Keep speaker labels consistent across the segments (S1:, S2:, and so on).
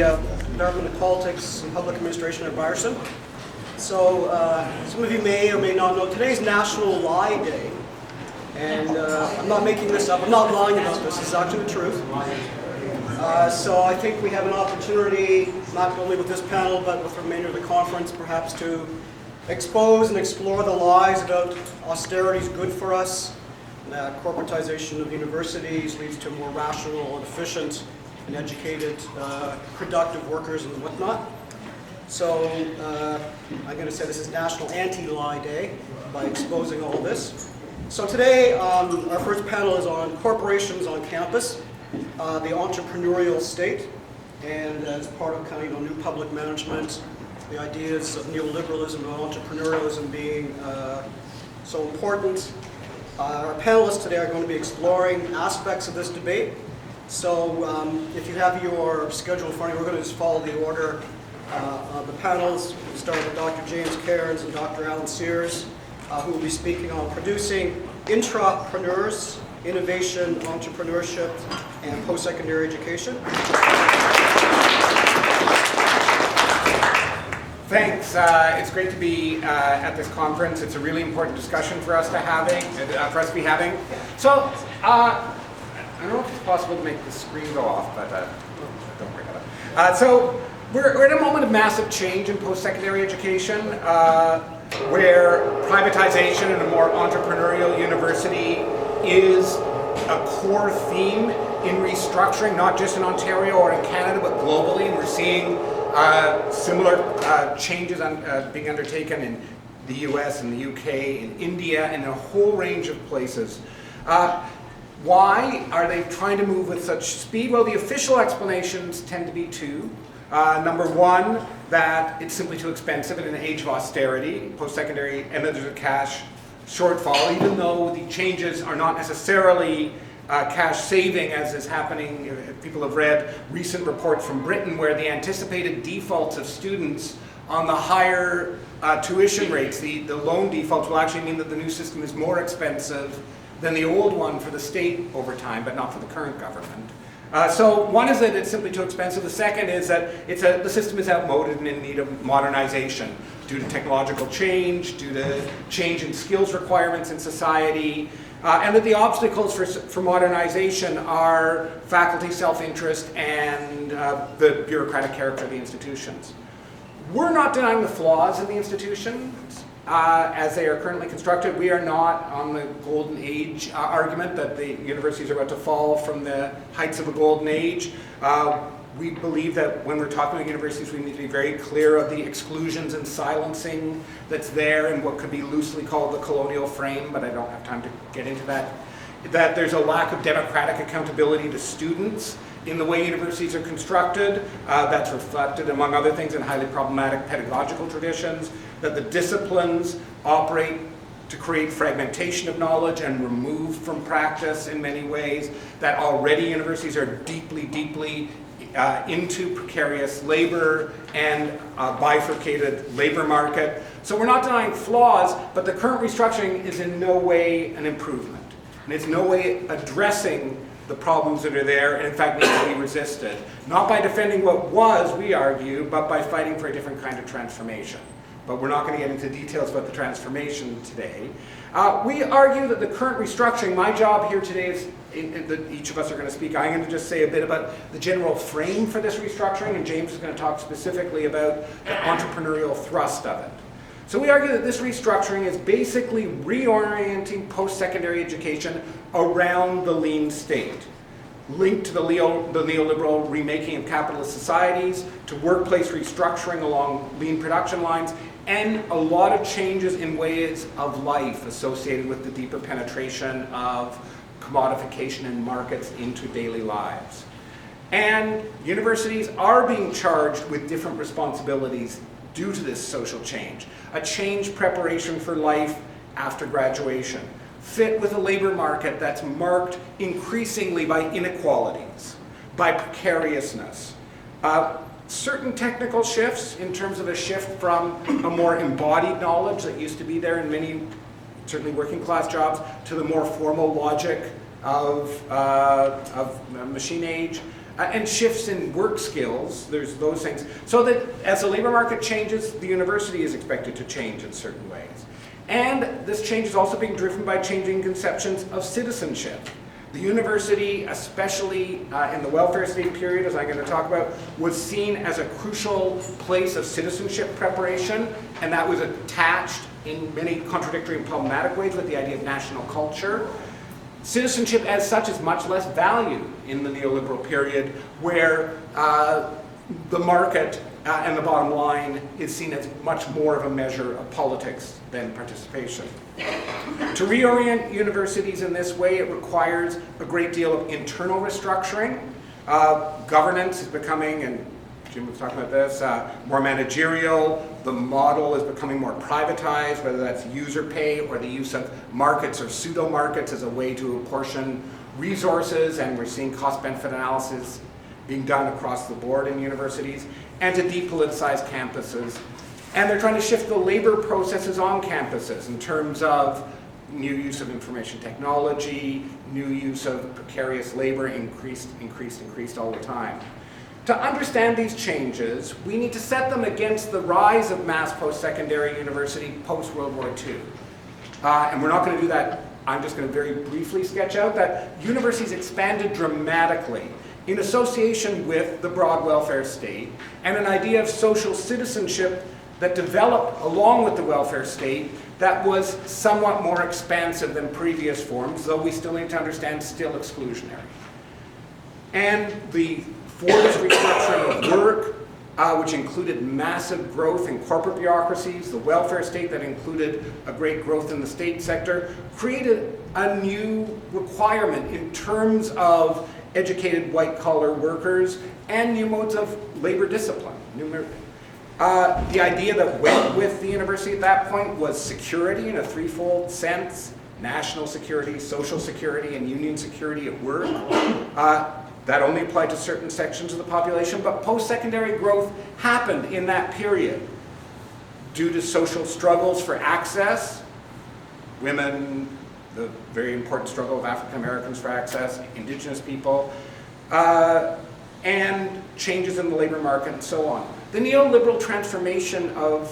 S1: Department of Politics and Public Administration at Ryerson. So some of you may or may not know, today's National Lie Day. And I'm not making this up, I'm not lying about this, is actually the truth. So I think we have an opportunity, not only with this panel, but with the remainder of the conference, perhaps to expose and explore the lies about austerity is good for us, that corporatization of universities leads to more rational and efficient and educated, productive workers and whatnot. So I'm going to say this is National Anti-Lie Day by exposing all this. So today our first panel is on corporations on campus, the entrepreneurial state, and as part of kind of new public management, the ideas of neoliberalism and entrepreneurialism being so important. Our panelists today are going to be exploring aspects of this debate. So if you have your schedule in front of you, we're going to just follow the order of the panels. We'll start with Dr. James Cairns and Dr. Alan Sears, who will be speaking on producing intra-preneurs, innovation, entrepreneurship, and post-secondary education.
S2: Thanks. It's great to be at this conference. It's a really important discussion for us to be having. So, I don't know if it's possible to make the screen go off, but don't worry about it. So, we're at a moment of massive change in post-secondary education, where privatization and a more entrepreneurial university is a core theme in restructuring, not just in Ontario or in Canada, but globally. And we're seeing similar changes being undertaken in the US and the UK, in India, and in a whole range of places. Why are they trying to move with such speed? Well, the official explanations tend to be two. Number one, that it's simply too expensive in an age of austerity, post-secondary, and that there's a cash shortfall, even though the changes are not necessarily cash saving, as is happening. People have read recent reports from Britain where the anticipated defaults of students on the higher tuition rates, the loan defaults, will actually mean that the new system is more expensive than the old one for the state over time, but not for the current government. So one is that it's simply too expensive. The second is that the system is outmoded and in need of modernization due to technological change, due to change in skills requirements in society, and that the obstacles for modernization are faculty self-interest and the bureaucratic character of the institutions. We're not denying the flaws in the institutions as they are currently constructed. We are not on the golden age argument that the universities are about to fall from the heights of a golden age. We believe that when we're talking about universities, we need to be very clear of the exclusions and silencing that's there in what could be loosely called the colonial frame, but I don't have time to get into that. That there's a lack of democratic accountability to students in the way universities are constructed. That's reflected, among other things, in highly problematic pedagogical traditions. That the disciplines operate to create fragmentation of knowledge and remove from practice in many ways. That already universities are deeply into precarious labor and a bifurcated labor market. So we're not denying flaws, but the current restructuring is in no way an improvement. And it's no way addressing the problems that are there, and in fact needs to be resisted. Not by defending what was, we argue, but by fighting for a different kind of transformation. But we're not going to get into details about the transformation today. We argue that the current restructuring, my job here today is, each of us are going to speak, I'm going to just say a bit about the general frame for this restructuring, and James is going to talk specifically about the entrepreneurial thrust of it. So we argue that this restructuring is basically reorienting post-secondary education around the lean state, linked to the neoliberal remaking of capitalist societies, to workplace restructuring along lean production lines, and a lot of changes in ways of life associated with the deeper penetration of commodification in markets into daily lives. And universities are being charged with different responsibilities due to this social change. A change preparation for life after graduation, fit with a labor market that's marked increasingly by inequalities, by precariousness. Certain technical shifts in terms of a shift from a more embodied knowledge that used to be there in many, certainly working class jobs, to the more formal logic of machine age. and shifts in work skills, there's those things, so that as the labor market changes, the university is expected to change in certain ways. And this change is also being driven by changing conceptions of citizenship. The university, especially in the welfare state period, as I'm going to talk about, was seen as a crucial place of citizenship preparation, and that was attached in many contradictory and problematic ways with the idea of national culture. Citizenship as such is much less valued in the neoliberal period, where the market and the bottom line is seen as much more of a measure of politics than participation. To reorient universities in this way, it requires a great deal of internal restructuring. Governance is becoming, and Jim was talking about this, more managerial. The model is becoming more privatized, whether that's user pay or the use of markets or pseudo-markets as a way to apportion resources, and we're seeing cost-benefit analysis being done across the board in universities, and to depoliticize campuses. And they're trying to shift the labor processes on campuses in terms of new use of information technology, new use of precarious labor, increased all the time. To understand these changes, we need to set them against the rise of mass post-secondary university post-World War II. And we're not going to do that. I'm just going to very briefly sketch out that universities expanded dramatically in association with the broad welfare state and an idea of social citizenship that developed along with the welfare state that was somewhat more expansive than previous forms, though we still need to understand still exclusionary. And the forced restructuring of work, which included massive growth in corporate bureaucracies, the welfare state that included a great growth in the state sector, created a new requirement in terms of educated white-collar workers and new modes of labor discipline. The idea that went with the university at that point was security in a threefold sense: national security, social security, and union security at work. That only applied to certain sections of the population, but post-secondary growth happened in that period due to social struggles for access, women, the very important struggle of African Americans for access, indigenous people, and changes in the labor market and so on. The neoliberal transformation of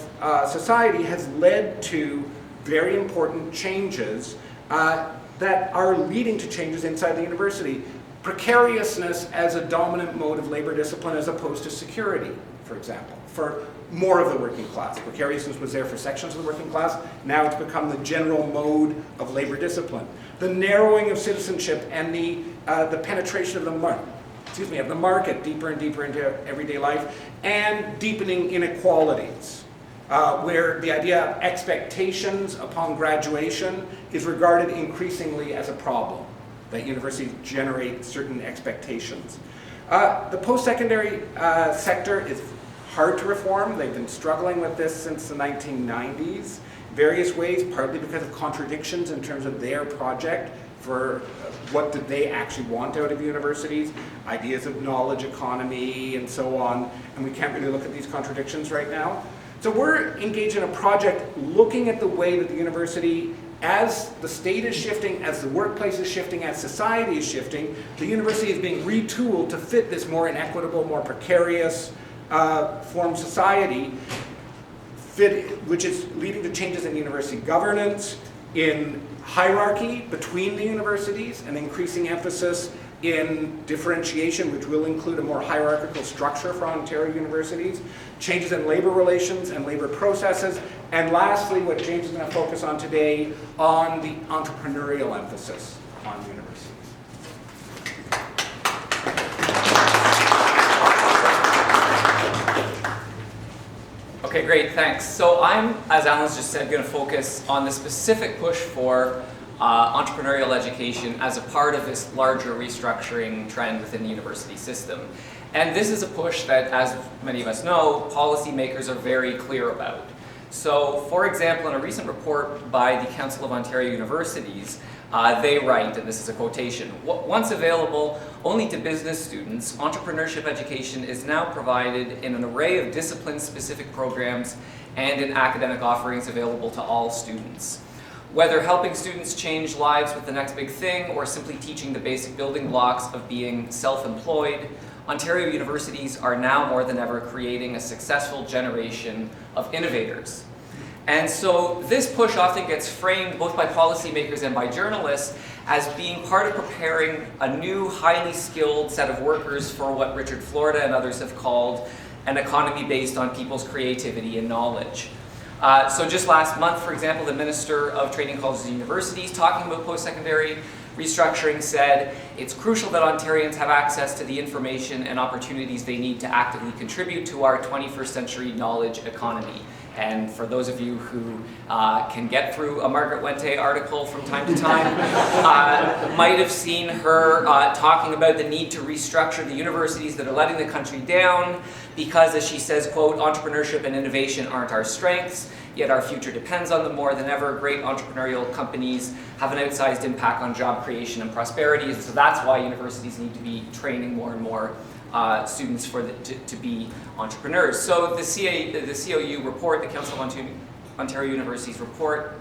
S2: society has led to very important changes that are leading to changes inside the university. Precariousness as a dominant mode of labor discipline as opposed to security, for example, for more of the working class. Precariousness was there for sections of the working class. Now it's become the general mode of labor discipline. The narrowing of citizenship and the penetration of the market deeper and deeper into everyday life, and deepening inequalities, where the idea of expectations upon graduation is regarded increasingly as a problem, that universities generate certain expectations. The post-secondary sector is hard to reform. They've been struggling with this since the 1990s, various ways, partly because of contradictions in terms of their project for what did they actually want out of universities, ideas of knowledge economy and so on, and we can't really look at these contradictions right now. So we're engaged in a project looking at the way that the university, as the state is shifting, as the workplace is shifting, as society is shifting, the university is being retooled to fit this more inequitable, more precarious form of society, which is leading to changes in university governance, in hierarchy between the universities, an increasing emphasis in differentiation, which will include a more hierarchical structure for Ontario universities, changes in labor relations and labor processes, and lastly, what James is going to focus on today, on the entrepreneurial emphasis on universities.
S3: Okay, great, thanks. So I'm, as Alan's just said, going to focus on the specific push for entrepreneurial education as a part of this larger restructuring trend within the university system. And this is a push that, as many of us know, policymakers are very clear about. So, for example, in a recent report by the Council of Ontario Universities, they write, and this is a quotation, "Once available only to business students, entrepreneurship education is now provided in an array of discipline-specific programs and in academic offerings available to all students. Whether helping students change lives with the next big thing or simply teaching the basic building blocks of being self-employed, Ontario universities are now more than ever creating a successful generation of innovators. And so this push often gets framed both by policymakers and by journalists as being part of preparing a new, highly skilled set of workers for what Richard Florida and others have called an economy based on people's creativity and knowledge. So just last month, for example, the Minister of Training Colleges and Universities, talking about post-secondary restructuring, said it's crucial that Ontarians have access to the information and opportunities they need to actively contribute to our 21st century knowledge economy. And for those of you who can get through a Margaret Wente article from time to time, might have seen her talking about the need to restructure the universities that are letting the country down because, as she says, quote, entrepreneurship and innovation aren't our strengths, yet our future depends on them more than ever. Great entrepreneurial companies have an outsized impact on job creation and prosperity, and so that's why universities need to be training more and more students to be entrepreneurs. So the COU report, the Council of Ontario Universities report,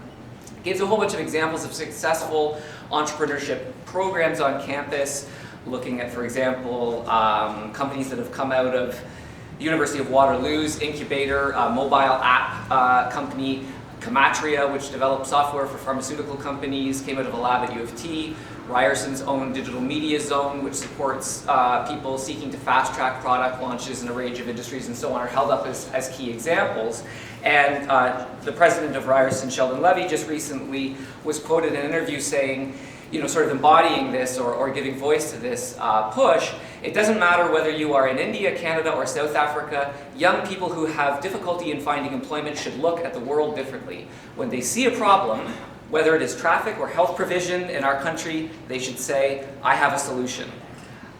S3: gives a whole bunch of examples of successful entrepreneurship programs on campus, looking at, for example, companies that have come out of the University of Waterloo's incubator, mobile app company, Comatria, which develops software for pharmaceutical companies, came out of a lab at U of T. Ryerson's own digital media zone, which supports people seeking to fast-track product launches in a range of industries and so on, are held up as key examples. And the president of Ryerson, Sheldon Levy, just recently was quoted in an interview saying, you know, sort of embodying this or giving voice to this push, it doesn't matter whether you are in India, Canada, or South Africa, young people who have difficulty in finding employment should look at the world differently. When they see a problem, whether it is traffic or health provision in our country, they should say, I have a solution.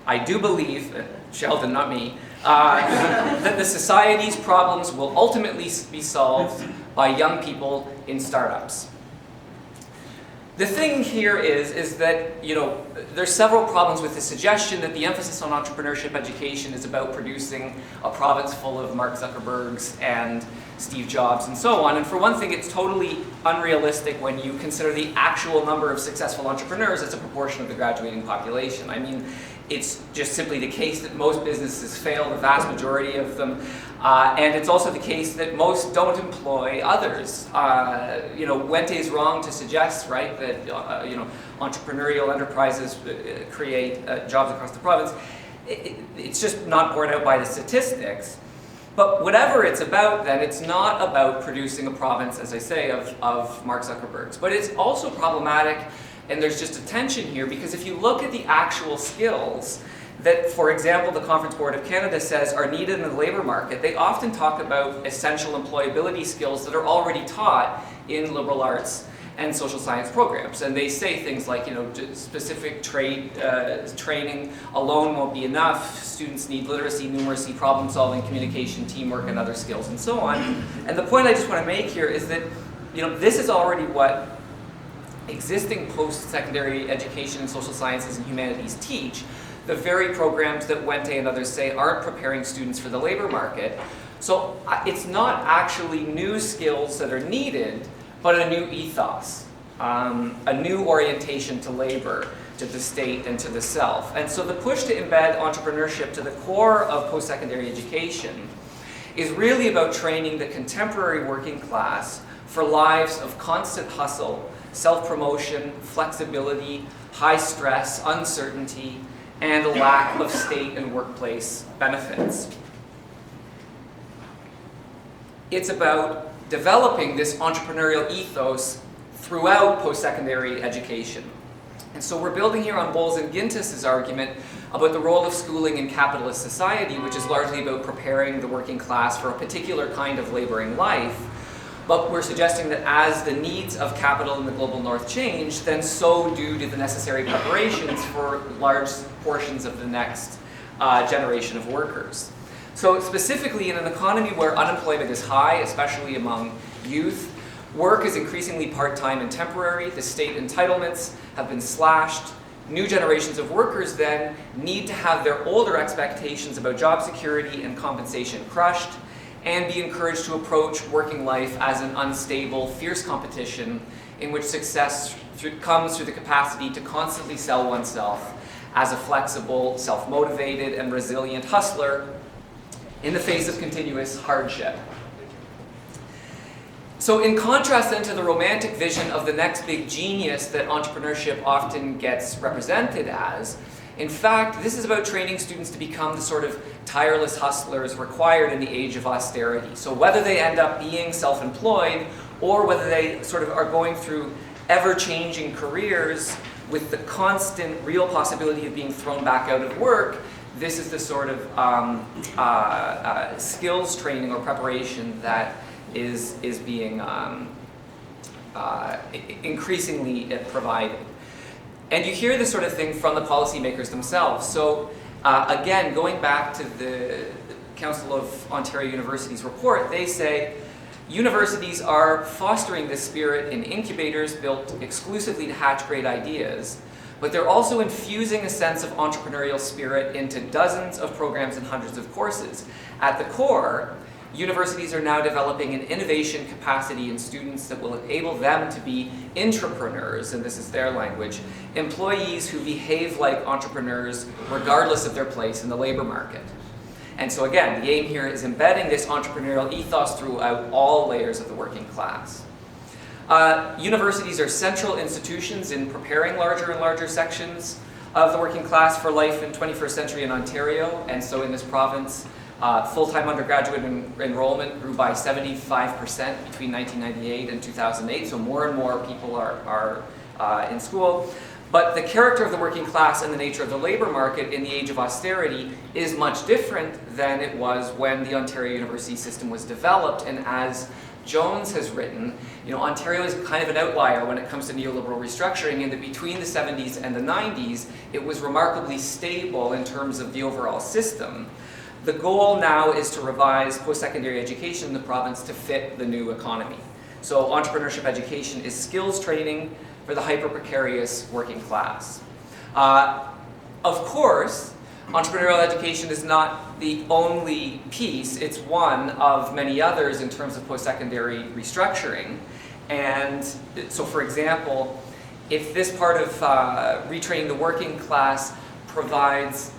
S3: I do believe, Sheldon, not me, that the society's problems will ultimately be solved by young people in startups. The thing here is that, you know, there's several problems with the suggestion that the emphasis on entrepreneurship education is about producing a province full of Mark Zuckerbergs and Steve Jobs and so on. And for one thing, it's totally unrealistic when you consider the actual number of successful entrepreneurs as a proportion of the graduating population. I mean, it's just simply the case that most businesses fail, the vast majority of them. And it's also the case that most don't employ others. You know, Wente is wrong to suggest, right, that you know, entrepreneurial enterprises create jobs across the province. It's just not borne out by the statistics. But whatever it's about, then, it's not about producing a province, as I say, of Mark Zuckerbergs. But it's also problematic, and there's just a tension here, because if you look at the actual skills that, for example, the Conference Board of Canada says are needed in the labour market, they often talk about essential employability skills that are already taught in liberal arts and social science programs. And they say things like, you know, specific trade training alone won't be enough. Students need literacy, numeracy, problem solving, communication, teamwork, and other skills, and so on. And the point I just want to make here is that, you know, this is already what existing post-secondary education in social sciences and humanities teach. The very programs that Wente and others say aren't preparing students for the labor market. So it's not actually new skills that are needed, but a new ethos, a new orientation to labor, to the state, and to the self. And so the push to embed entrepreneurship to the core of post-secondary education is really about training the contemporary working class for lives of constant hustle, self-promotion, flexibility, high stress, uncertainty, and a lack of state and workplace benefits. It's about developing this entrepreneurial ethos throughout post-secondary education. And so we're building here on Bowles and Gintis's argument about the role of schooling in capitalist society, which is largely about preparing the working class for a particular kind of laboring life. But we're suggesting that as the needs of capital in the global north change, then so do the necessary preparations for large portions of the next generation of workers. So specifically in an economy where unemployment is high, especially among youth, work is increasingly part-time and temporary, the state entitlements have been slashed, new generations of workers then need to have their older expectations about job security and compensation crushed, and be encouraged to approach working life as an unstable, fierce competition in which success comes through the capacity to constantly sell oneself as a flexible, self-motivated, and resilient hustler in the face of continuous hardship. So in contrast then to the romantic vision of the next big genius that entrepreneurship often gets represented as, in fact, this is about training students to become the sort of tireless hustlers required in the age of austerity. So whether they end up being self-employed or whether they sort of are going through ever-changing careers with the constant real possibility of being thrown back out of work, this is the sort of skills training or preparation that is being increasingly provided. And you hear this sort of thing from the policymakers themselves. So again, going back to the Council of Ontario Universities report, they say universities are fostering this spirit in incubators built exclusively to hatch great ideas, but they're also infusing a sense of entrepreneurial spirit into dozens of programs and hundreds of courses. At the core, universities are now developing an innovation capacity in students that will enable them to be intra-preneurs, and this is their language, employees who behave like entrepreneurs regardless of their place in the labor market. And so again, the aim here is embedding this entrepreneurial ethos throughout all layers of the working class. Universities are central institutions in preparing larger and larger sections of the working class for life in 21st century in Ontario, and so in this province, full-time undergraduate enrollment grew by 75% between 1998 and 2008, so more and more people are in school. But the character of the working class and the nature of the labor market in the age of austerity is much different than it was when the Ontario University system was developed. And as Jones has written, Ontario is kind of an outlier when it comes to neoliberal restructuring, in that between the 70s and the 90s, it was remarkably stable in terms of the overall system. The goal now is to revise post-secondary education in the province to fit the new economy. So entrepreneurship education is skills training for the hyper-precarious working class. Of course, entrepreneurial education is not the only piece. It's one of many others in terms of post-secondary restructuring. And so, for example, if this part of retraining the working class provides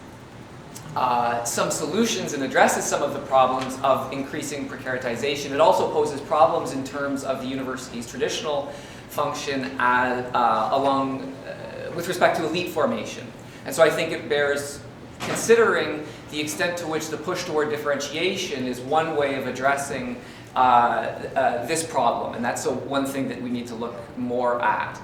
S3: some solutions and addresses some of the problems of increasing precaritization, it also poses problems in terms of the university's traditional function with respect to elite formation. And so I think it bears considering the extent to which the push toward differentiation is one way of addressing this problem, and that's one thing that we need to look more at.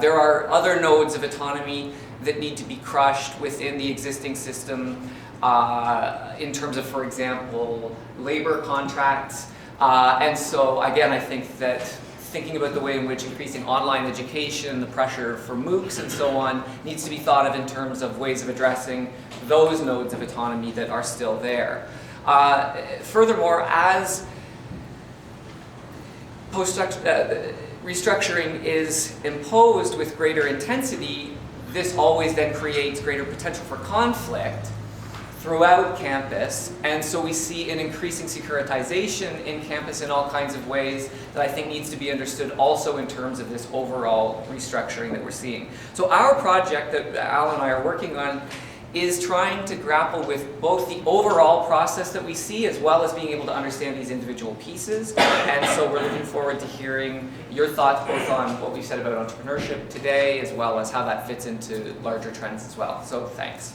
S3: There are other nodes of autonomy that need to be crushed within the existing system in terms of, for example, labor contracts. And so again, I think that thinking about the way in which increasing online education, the pressure for MOOCs and so on, needs to be thought of in terms of ways of addressing those nodes of autonomy that are still there. Furthermore, as restructuring is imposed with greater intensity, this always then creates greater potential for conflict throughout campus, and so we see an increasing securitization in campus in all kinds of ways that I think needs to be understood also in terms of this overall restructuring that we're seeing. So our project that Al and I are working on is trying to grapple with both the overall process that we see as well as being able to understand these individual pieces. And so we're looking forward to hearing your thoughts both on what we've said about entrepreneurship today as well as how that fits into larger trends as well. So thanks.